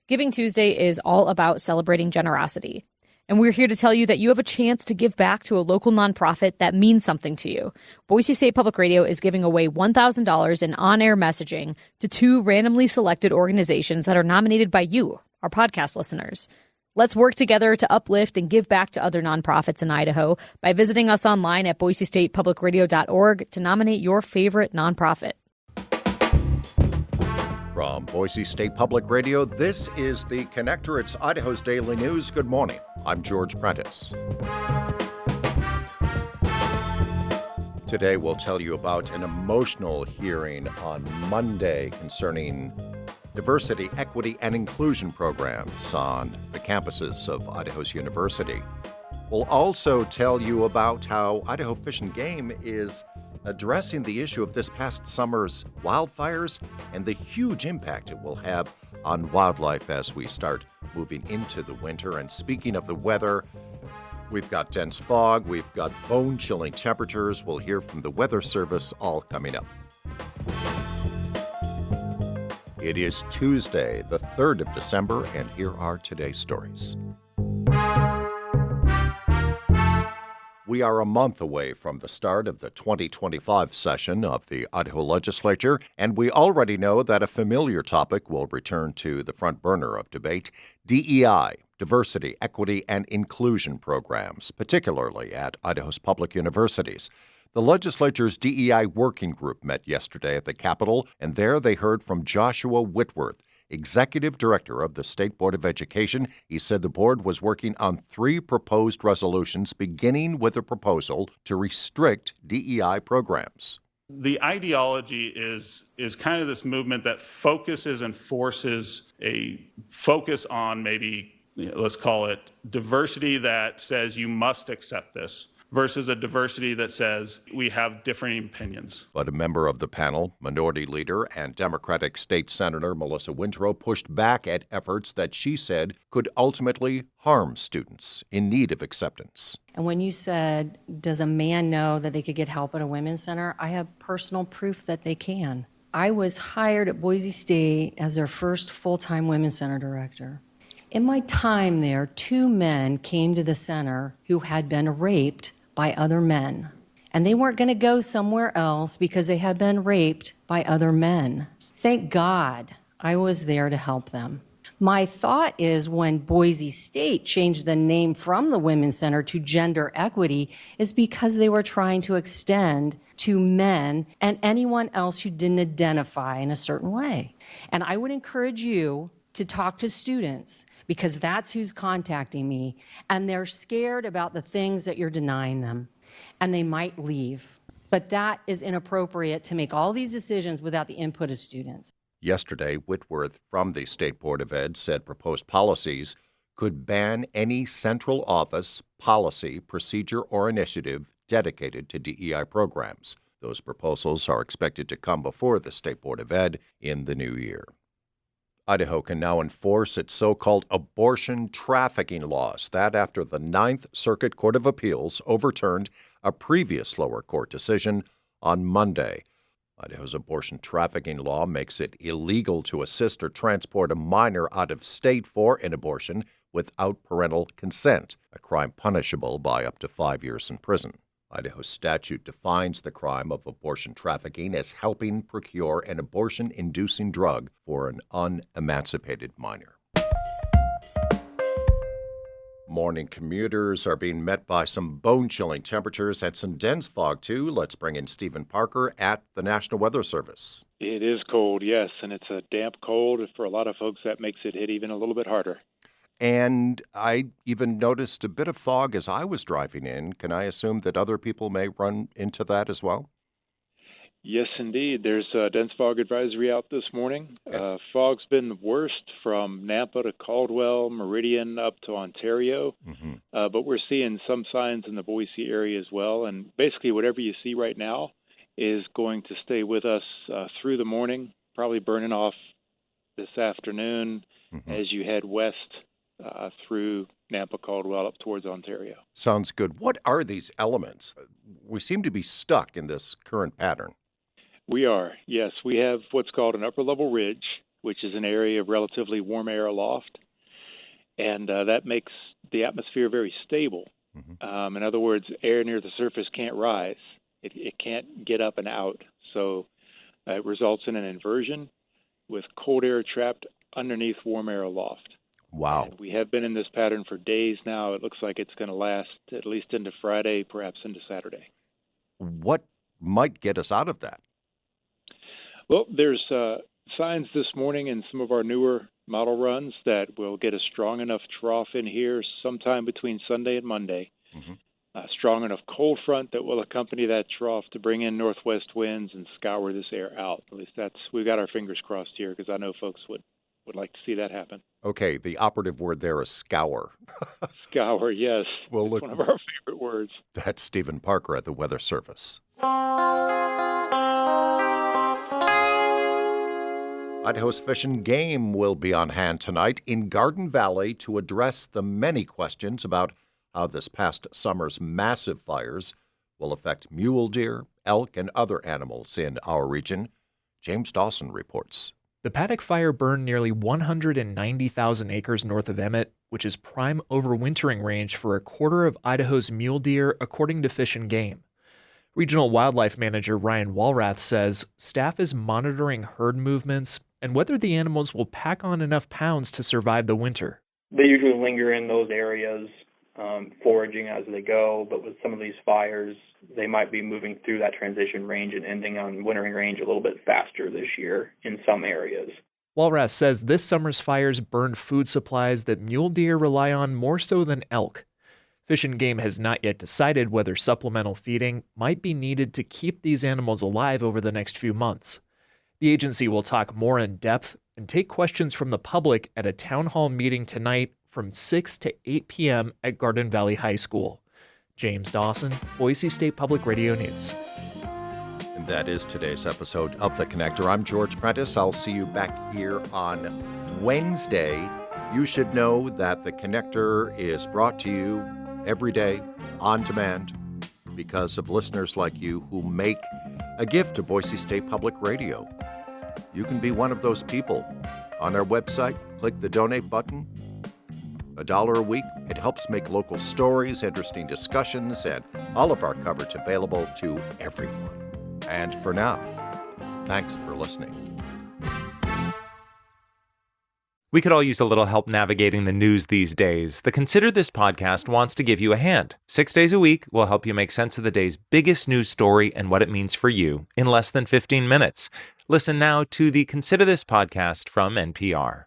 Giving Tuesday is all about celebrating generosity. And we're here to tell you that you have a chance to give back to a local nonprofit that means something to you. Boise State Public Radio is giving away $1,000 in on-air messaging to 2 randomly selected organizations that are nominated by you, our podcast listeners. Let's work together to uplift and give back to other nonprofits in Idaho by visiting us online at boisestatepublicradio.org to nominate your favorite nonprofit. From Boise State Public Radio, this is The Connector. It's Idaho's Daily News. Good morning. I'm George Prentice. Today we'll tell you about an emotional hearing on Monday concerning diversity, equity, and inclusion programs on the campuses of Idaho's university. We'll also tell you about how Idaho Fish and Game is addressing the issue of this past summer's wildfires and the huge impact it will have on wildlife as we start moving into the winter. And speaking of the weather, we've got dense fog, we've got bone-chilling temperatures. We'll hear from the Weather Service, all coming up. It is Tuesday, the 3rd of December, and here are today's stories. We are a month away from the start of the 2025 session of the Idaho Legislature, and we already know that a familiar topic will return to the front burner of debate: DEI, diversity, equity, and inclusion programs, particularly at Idaho's public universities. The legislature's DEI working group met yesterday at the Capitol, and there they heard from Joshua Whitworth, Executive Director of the State Board of Education. He said the board was working on 3 proposed resolutions, beginning with a proposal to restrict DEI programs. The ideology is kind of this movement that focuses and forces a focus on maybe, let's call it diversity that says you must accept this, versus a diversity that says we have differing opinions. But a member of the panel, Minority Leader and Democratic State Senator Melissa Wintrow, pushed back at efforts that she said could ultimately harm students in need of acceptance. And when you said, does a man know that they could get help at a women's center? I have personal proof that they can. I was hired at Boise State as their first full-time women's center director. In my time there, 2 men came to the center who had been raped by other men. And they weren't going to go somewhere else because they had been raped by other men. Thank God I was there to help them. My thought is when Boise State changed the name from the Women's Center to Gender Equity is because they were trying to extend to men and anyone else who didn't identify in a certain way. And I would encourage you to talk to students, because that's who's contacting me, and they're scared about the things that you're denying them, and they might leave. But that is inappropriate to make all these decisions without the input of students. Yesterday, Whitworth from the State Board of Ed said proposed policies could ban any central office, policy, procedure, or initiative dedicated to DEI programs. Those proposals are expected to come before the State Board of Ed in the new year. Idaho can now enforce its so-called abortion trafficking laws. That after the 9th Circuit Court of Appeals overturned a previous lower court decision on Monday. Idaho's abortion trafficking law makes it illegal to assist or transport a minor out of state for an abortion without parental consent, a crime punishable by up to 5 years in prison. Idaho's statute defines the crime of abortion trafficking as helping procure an abortion-inducing drug for an unemancipated minor. Morning commuters are being met by some bone-chilling temperatures and some dense fog, too. Let's bring in Stephen Parker at the National Weather Service. It is cold, yes, and it's a damp cold. For a lot of folks, that makes it hit even a little bit harder. And I even noticed a bit of fog as I was driving in. Can I assume that other people may run into that as well? Yes, indeed. There's a dense fog advisory out this morning. Fog's been the worst from Nampa to Caldwell, Meridian up to Ontario. But we're seeing some signs in the Boise area as well. And basically whatever you see right now is going to stay with us through the morning, probably burning off this afternoon as you head west through Nampa, Caldwell, up towards Ontario. Sounds good. What are these elements? We seem to be stuck in this current pattern. We are, yes. We have what's called an upper-level ridge which is an area of relatively warm air aloft, and that makes the atmosphere very stable. In other words, air near the surface can't rise. It can't get up and out. So it results in an inversion with cold air trapped underneath warm air aloft. Wow. And we have been in this pattern for days now. It looks like it's going to last at least into Friday, perhaps into Saturday. What might get us out of that? Well, there's signs this morning in some of our newer model runs that we'll get a strong enough trough in here sometime between Sunday and Monday. A strong enough cold front that will accompany that trough to bring in northwest winds and scour this air out. At least we've got our fingers crossed here, because I know folks would like to see that happen. Okay, the operative word there is scour. Scour, yes. Well, look, one of our favorite words. That's Stephen Parker at the Weather Service. Idaho's Fish and Game will be on hand tonight in Garden Valley to address the many questions about how this past summer's massive fires will affect mule deer, elk, and other animals in our region. James Dawson reports. The Paddock Fire burned nearly 190,000 acres north of Emmett, which is prime overwintering range for a quarter of Idaho's mule deer, according to Fish and Game. Regional Wildlife Manager Ryan Walrath says staff is monitoring herd movements and whether the animals will pack on enough pounds to survive the winter. They usually linger in those areas, foraging as they go, but with some of these fires, they might be moving through that transition range and ending on wintering range a little bit faster this year in some areas. Walrath says this summer's fires burned food supplies that mule deer rely on more so than elk. Fish and Game has not yet decided whether supplemental feeding might be needed to keep these animals alive over the next few months. The agency will talk more in depth and take questions from the public at a town hall meeting tonight from 6 to 8 p.m. at Garden Valley High School. James Dawson, Boise State Public Radio News. And that is today's episode of The Connector. I'm George Prentice. I'll see you back here on Wednesday. You should know that The Connector is brought to you every day on demand because of listeners like you who make a gift to Boise State Public Radio. You can be one of those people. On our website, click the donate button. $1 a week. It helps make local stories, interesting discussions, and all of our coverage available to everyone. And for now, thanks for listening. We could all use a little help navigating the news these days. The Consider This podcast wants to give you a hand. 6 days a week, we'll help you make sense of the day's biggest news story and what it means for you in less than 15 minutes. Listen now to the Consider This podcast from NPR.